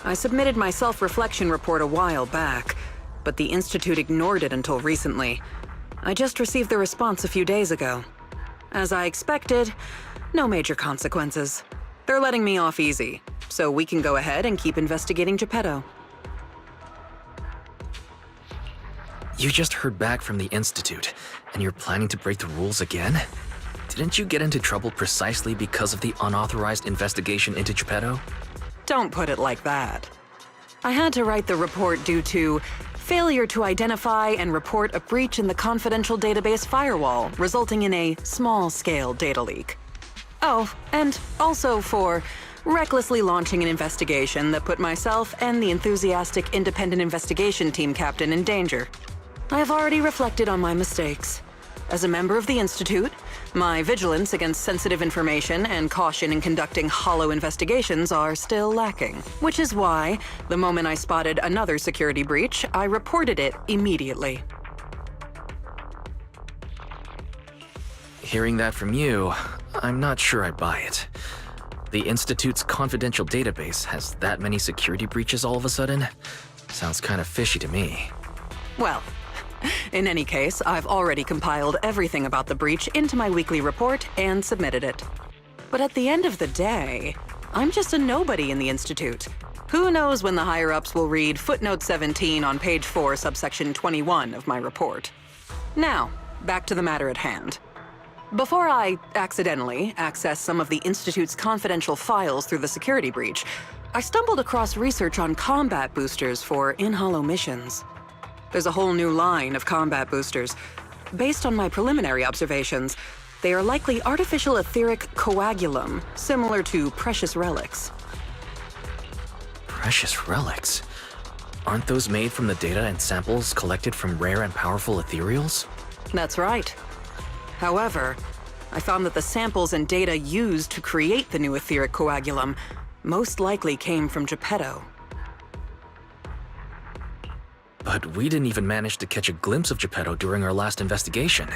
I submitted my self-reflection report a while back, but the Institute ignored it until recently. I just received the response a few days ago. As I expected, no major consequences. They're letting me off easy, so we can go ahead and keep investigating Geppetto. You just heard back from the Institute, and you're planning to break the rules again? Didn't you get into trouble precisely because of the unauthorized investigation into Geppetto? Don't put it like that. I had to write the report due to failure to identify and report a breach in the confidential database firewall, resulting in a small-scale data leak. Oh, and also for recklessly launching an investigation that put myself and the enthusiastic independent investigation team captain in danger. I have already reflected on my mistakes. As a member of the Institute, my vigilance against sensitive information and caution in conducting hollow investigations are still lacking. Which is why, the moment I spotted another security breach, I reported it immediately. Hearing that from you, I'm not sure I buy it. The Institute's confidential database has that many security breaches all of a sudden? Sounds kind of fishy to me. Well, in any case, I've already compiled everything about the breach into my weekly report and submitted it. But at the end of the day, I'm just a nobody in the Institute. Who knows when the higher-ups will read footnote 17 on page 4, subsection 21 of my report. Now, back to the matter at hand. Before I accidentally access some of the Institute's confidential files through the security breach, I stumbled across research on combat boosters for in-hollow missions. There's a whole new line of combat boosters. Based on my preliminary observations, they are likely artificial etheric coagulum, similar to precious relics. Precious relics? Aren't those made from the data and samples collected from rare and powerful ethereals? That's right. However, I found that the samples and data used to create the new etheric coagulum most likely came from Geppetto. But we didn't even manage to catch a glimpse of Geppetto during our last investigation.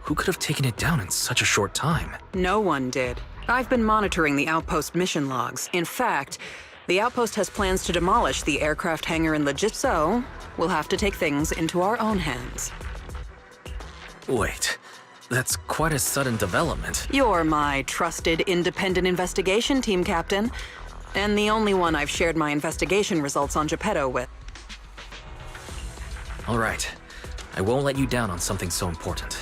Who could have taken it down in such a short time? No one did. I've been monitoring the outpost mission logs. In fact, the outpost has plans to demolish the aircraft hangar in Legit, so we'll have to take things into our own hands. Wait, that's quite a sudden development. You're my trusted independent investigation team captain, and the only one I've shared my investigation results on Geppetto with. All right, I won't let you down on something so important.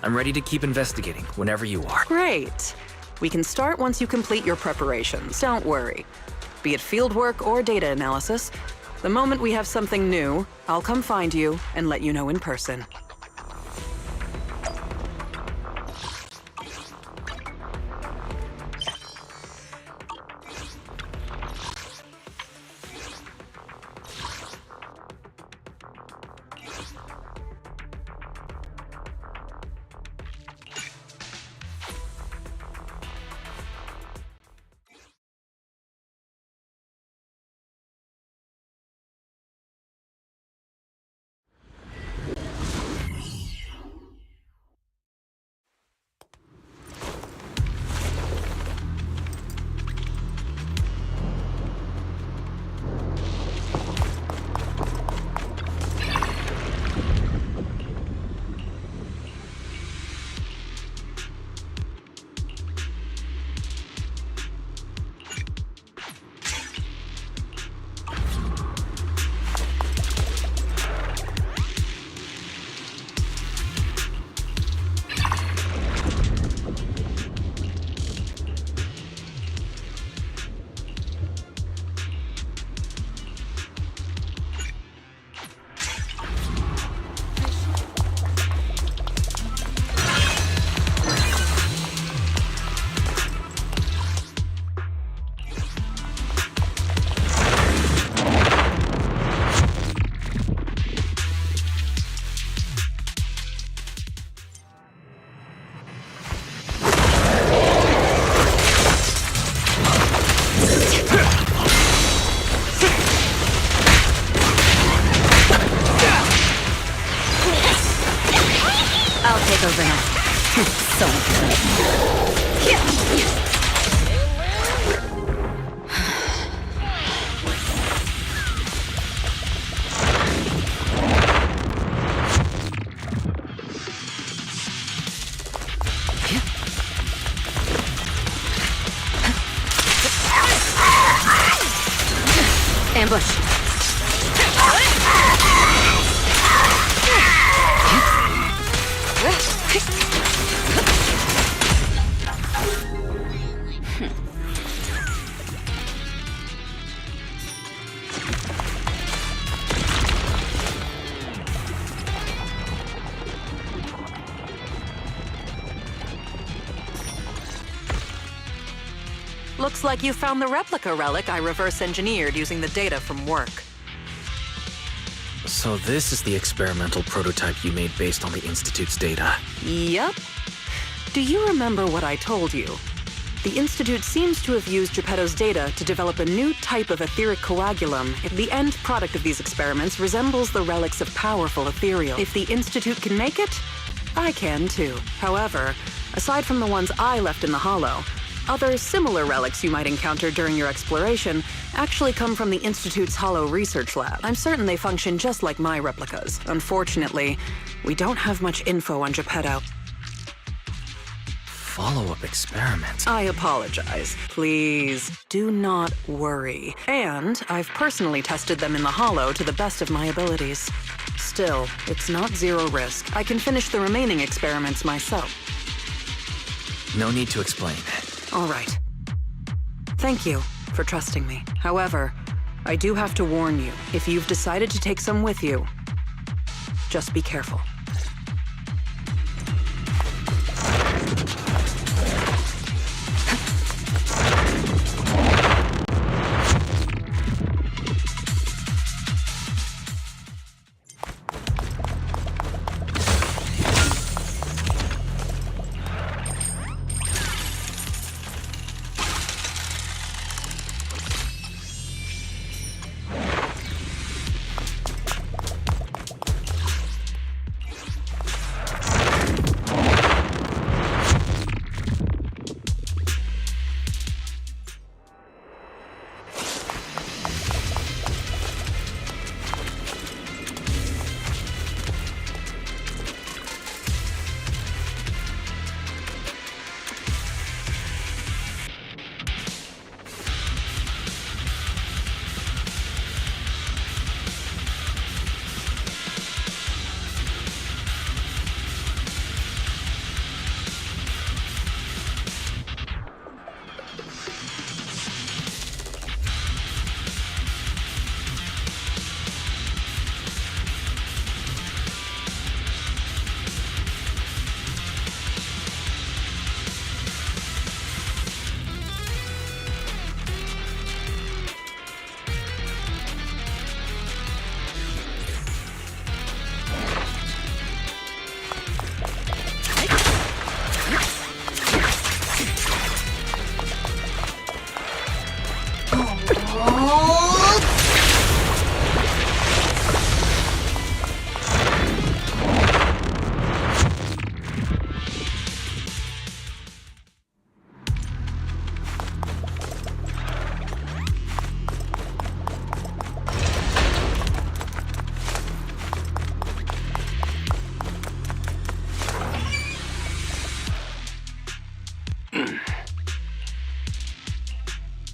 I'm ready to keep investigating whenever you are. Great. We can start once you complete your preparations. Don't worry. Be it fieldwork or data analysis, the moment we have something new, I'll come find you and let you know in person. I'll take over now. So much fun. ambush. Looks like you found the replica relic I reverse engineered using the data from work. So this is the experimental prototype you made based on the Institute's data. Yep. Do you remember what I told you? The Institute seems to have used Geppetto's data to develop a new type of etheric coagulum. The end product of these experiments resembles the relics of powerful ethereal. If the Institute can make it, I can too. However, aside from the ones I left in the Hollow, other similar relics you might encounter during your exploration actually come from the Institute's Hollow Research Lab. I'm certain they function just like my replicas. Unfortunately, we don't have much info on Geppetto. Follow-up experiments. I apologize. Please, do not worry. And I've personally tested them in the Hollow to the best of my abilities. Still, it's not zero risk. I can finish the remaining experiments myself. No need to explain. All right. Thank you for trusting me. However, I do have to warn you, if you've decided to take some with you, just be careful.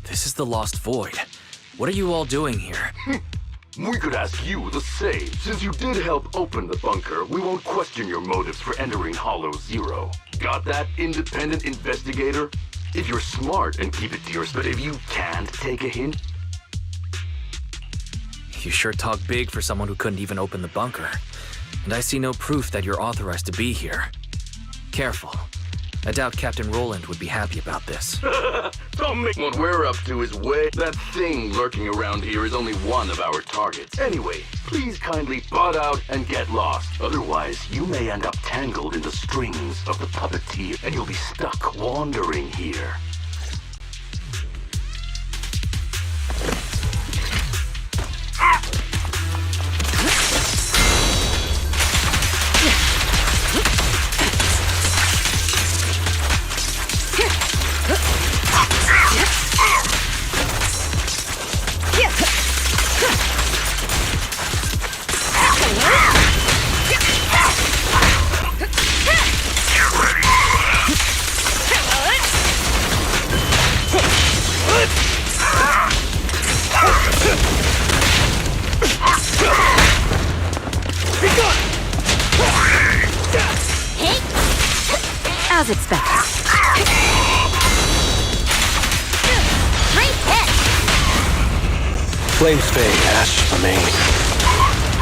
This is the Lost Void. What are you all doing here? We could ask you the same. Since you did help open the bunker, we won't question your motives for entering Hollow Zero. Got that, independent investigator? If you're smart and keep it to yourself, but if you can't take a hint... You sure talk big for someone who couldn't even open the bunker. And I see no proof that you're authorized to be here. Careful. I doubt Captain Roland would be happy about this. Don't make what we're up to is way... That thing lurking around here is only one of our targets. Anyway, please kindly butt out and get lost. Otherwise, you may end up tangled in the strings of the puppeteer, and you'll be stuck wandering here. expect. Great hit! Flames fade, ashes remain.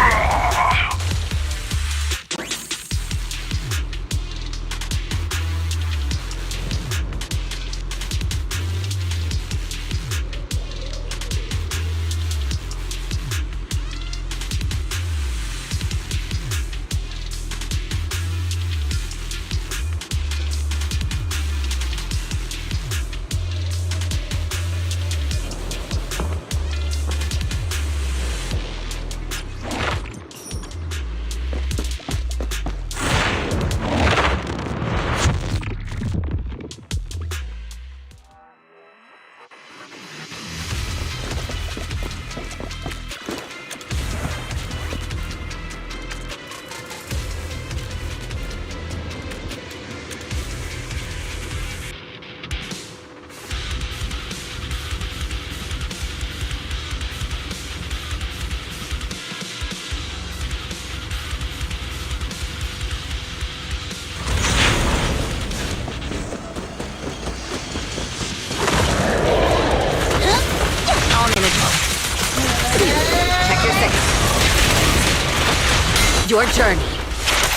Check your six. Your journey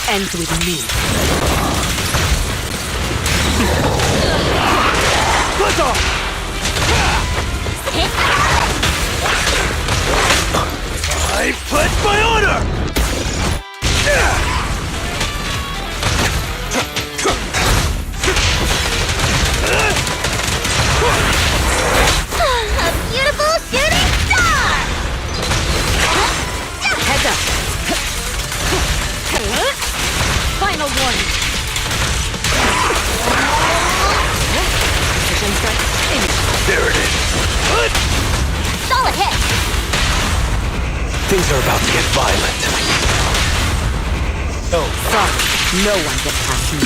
ends with me. Let's off! I pledge my honor! A beautiful shooting star! Heads up! Final warning! Precision strike. There it is. Solid hit! Things are about to get violent. Oh, Sorry, no one gets past me.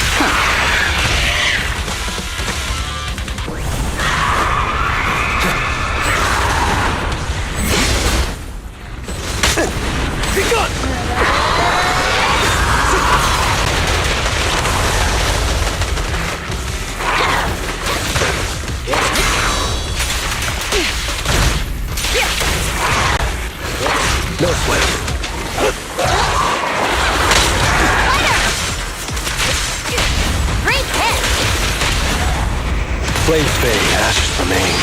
be gone! No sweat. Great hit! Flames fade, ashes remain.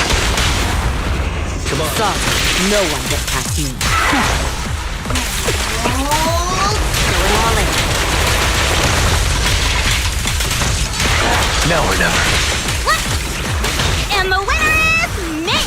Come on. Sorry, no one gets past me. Going all in. Now or never. What? And the winner is me!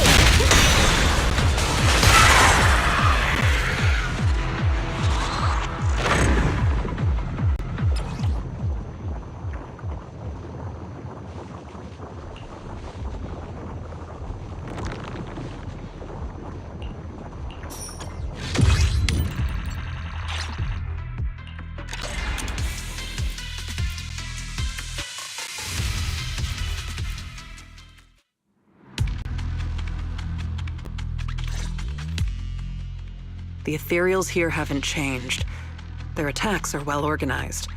The ethereals here haven't changed. Their attacks are well organized.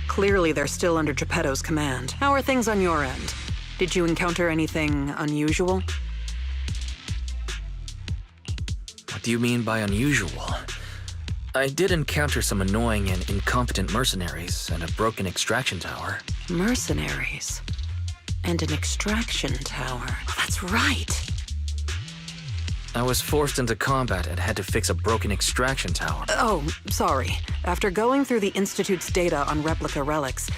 Clearly, they're still under Geppetto's command. How are things on your end? Did you encounter anything unusual? What do you mean by unusual? I did encounter some annoying and incompetent mercenaries and a broken extraction tower. Mercenaries. And an extraction tower. Oh, that's right. I was forced into combat and had to fix a broken extraction tower. Oh, sorry. After going through the Institute's data on replica relics,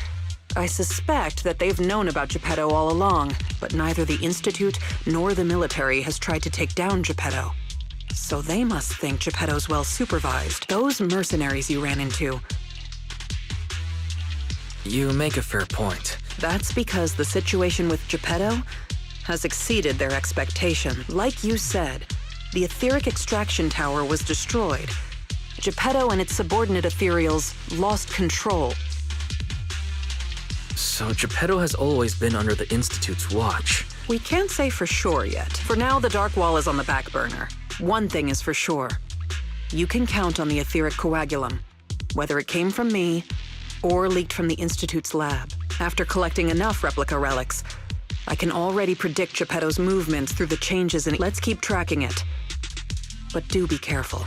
I suspect that they've known about Geppetto all along, but neither the Institute nor the military has tried to take down Geppetto. So they must think Geppetto's well supervised. Those mercenaries you ran into, You make a fair point. that's because the situation with Geppetto has exceeded their expectation. Like you said, the etheric extraction tower was destroyed. Geppetto and its subordinate ethereals lost control. So Geppetto has always been under the Institute's watch. We can't say for sure yet. For now, the Dark Wall is on the back burner. One thing is for sure. You can count on the etheric coagulum, whether it came from me or leaked from the Institute's lab. After collecting enough replica relics, I can already predict Geppetto's movements through the changes in... Let's keep tracking it. But do be careful.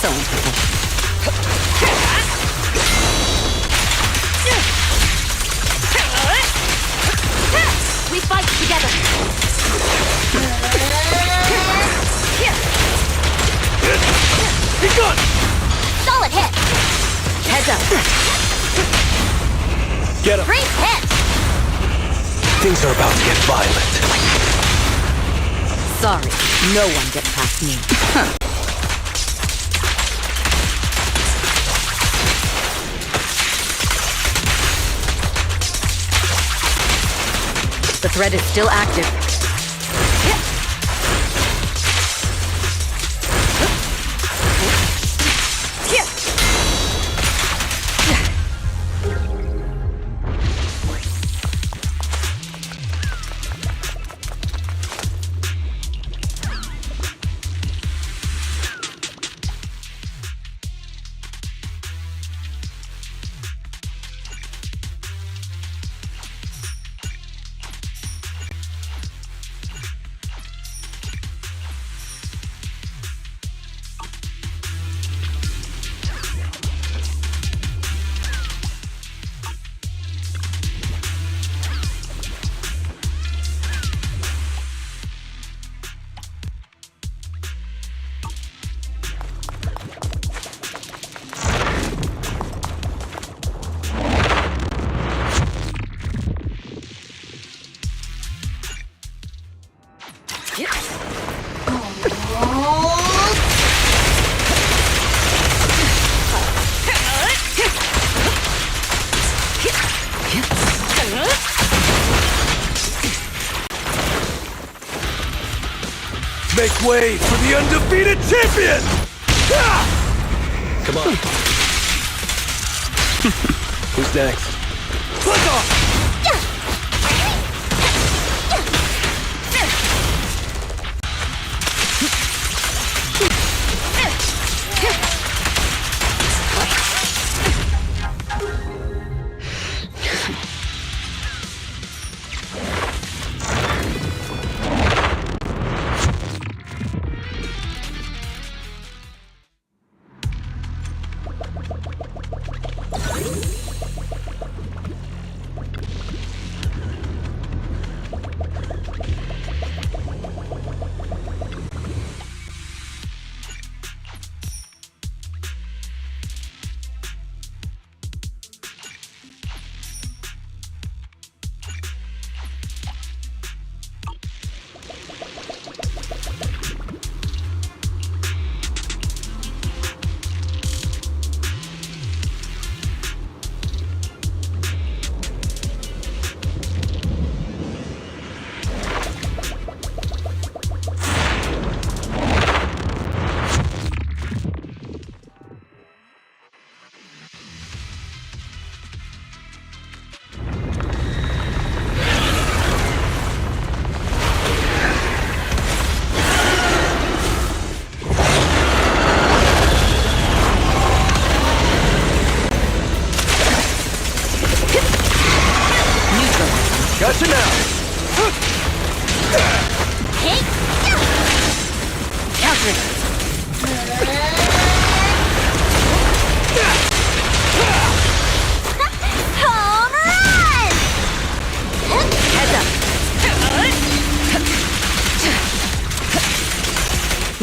So important. We fight together. Be gone! Solid hit. Heads up. Get him! Great hit. Things are about to get violent. Sorry, no one gets past me. The threat is still active. Make way for the undefeated champion! Come on. Who's next? Click off!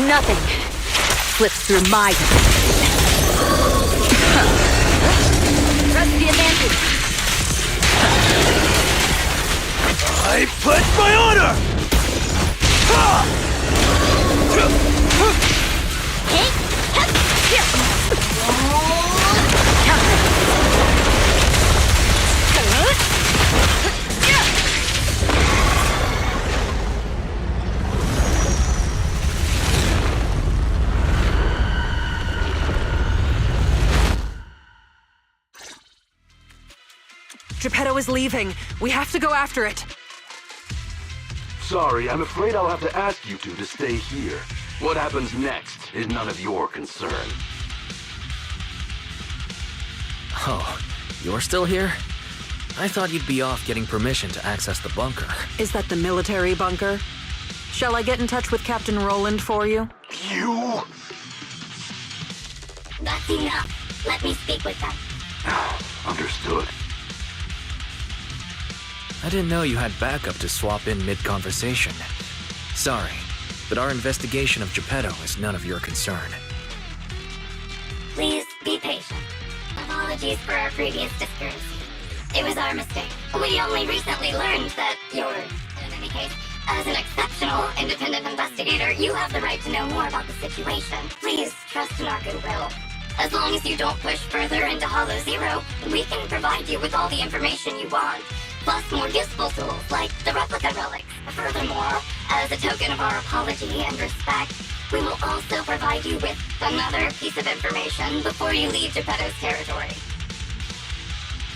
Nothing slips through my trust the advantage. I pledge my honor! Geppetto is leaving. We have to go after it. Sorry, I'm afraid I'll have to ask you two to stay here. What happens next is none of your concern. Oh, you're still here? I thought you'd be off getting permission to access the bunker. Is that the military bunker? Shall I get in touch with Captain Roland for you? You? That's enough. Let me speak with them. Understood. I didn't know you had backup to swap in mid-conversation. Sorry, but our investigation of Geppetto is none of your concern. Please be patient. Apologies for our previous discourtesy. It was our mistake. We only recently learned that you're, in any case, as an exceptional independent investigator, you have the right to know more about the situation. Please trust in our goodwill. As long as you don't push further into Hollow Zero, we can provide you with all the information you want. Plus more useful tools like the replica relics. Furthermore, as a token of our apology and respect, we will also provide you with another piece of information before you leave Geppetto's territory.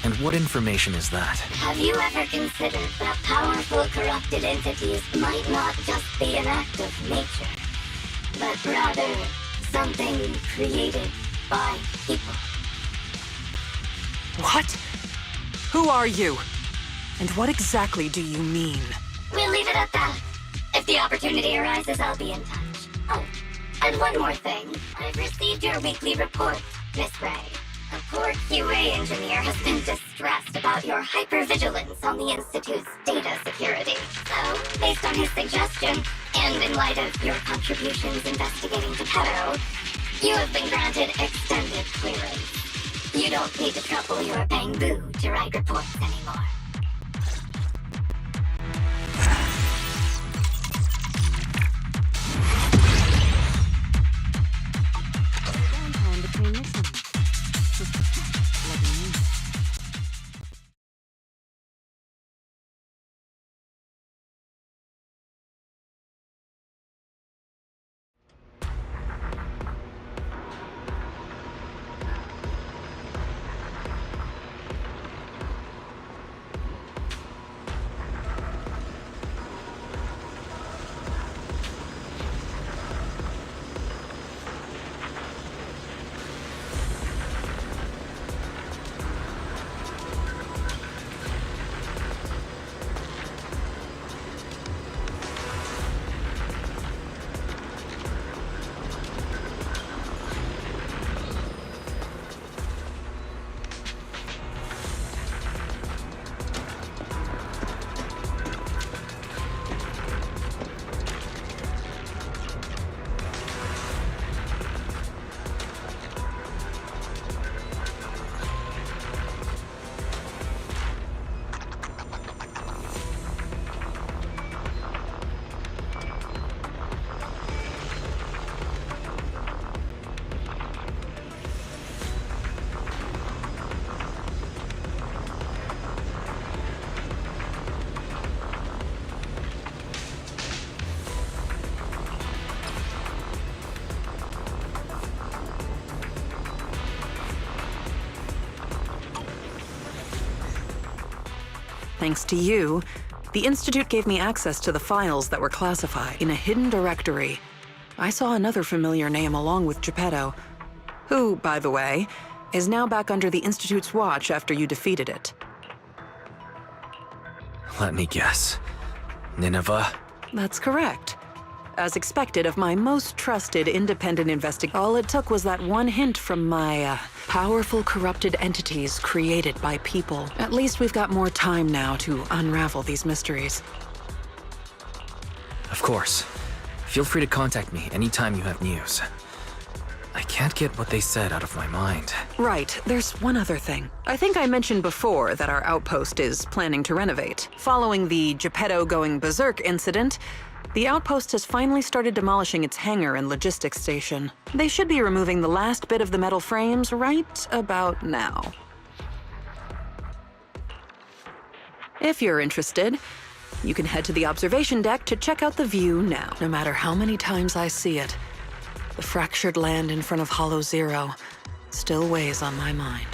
And what information is that? Have you ever considered that powerful corrupted entities might not just be an act of nature, but rather something created by people? What? Who are you? And what exactly do you mean? We'll leave it at that. If the opportunity arises, I'll be in touch. Oh, and one more thing. I've received your weekly report, Miss Ray. A poor QA engineer has been distressed about your hypervigilance on the Institute's data security. So, based on his suggestion, and in light of your contributions investigating Geppetto, you have been granted extended clearance. You don't need to trouble your bamboo to write reports anymore. Thanks to you, the Institute gave me access to the files that were classified in a hidden directory. I saw another familiar name along with Geppetto, who, by the way, is now back under the Institute's watch after you defeated it. Let me guess. Nineveh? That's correct. As expected of my most trusted independent investigator, all it took was that one hint from my powerful corrupted entities created by people. At least we've got more time now to unravel these mysteries. Of course. Feel free to contact me anytime you have news. I can't get what they said out of my mind. Right, there's one other thing. I think I mentioned before that our outpost is planning to renovate. Following the Geppetto going berserk incident, the outpost has finally started demolishing its hangar and logistics station. They should be removing the last bit of the metal frames right about now. If you're interested, you can head to the observation deck to check out the view now. No matter how many times I see it, the fractured land in front of Hollow Zero still weighs on my mind.